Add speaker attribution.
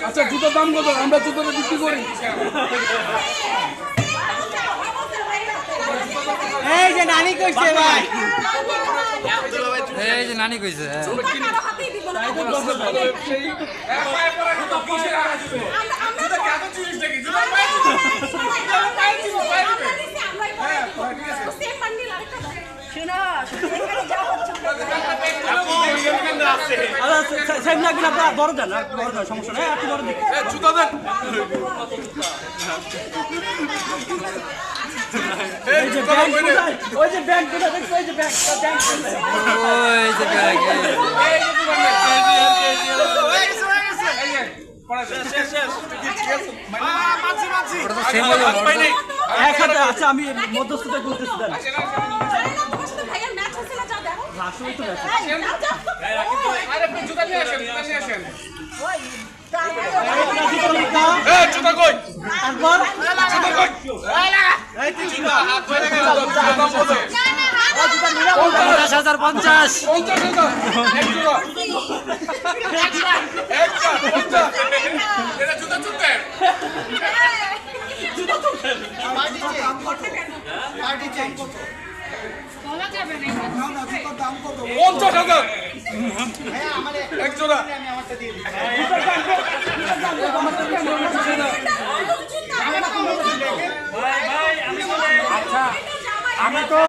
Speaker 1: আচ্ছা জুতোর দাম কত? আমরা জুতোটা বিক্রি করি।
Speaker 2: এই যে নানি কইছে ভাই,
Speaker 3: এই যে নানি কইছে
Speaker 2: বড় দেন, সমস্যা নাই, আপনি বড় দিন।
Speaker 1: জুতো দেন।
Speaker 2: ওই যে ব্যাংক কোথায়? ওই যে ব্যাংক কোথায় দেখছো? ওই যে ব্যাংক, ব্যাংক কোথায়?
Speaker 3: ওই যে ব্যাগ
Speaker 2: আচ্ছা আমি মধ্যস্থতা করতেছি দেন।
Speaker 1: জুতো কই?
Speaker 2: তারপর
Speaker 3: 50,050
Speaker 1: 50,000 এক জোড়া।
Speaker 2: আমি তো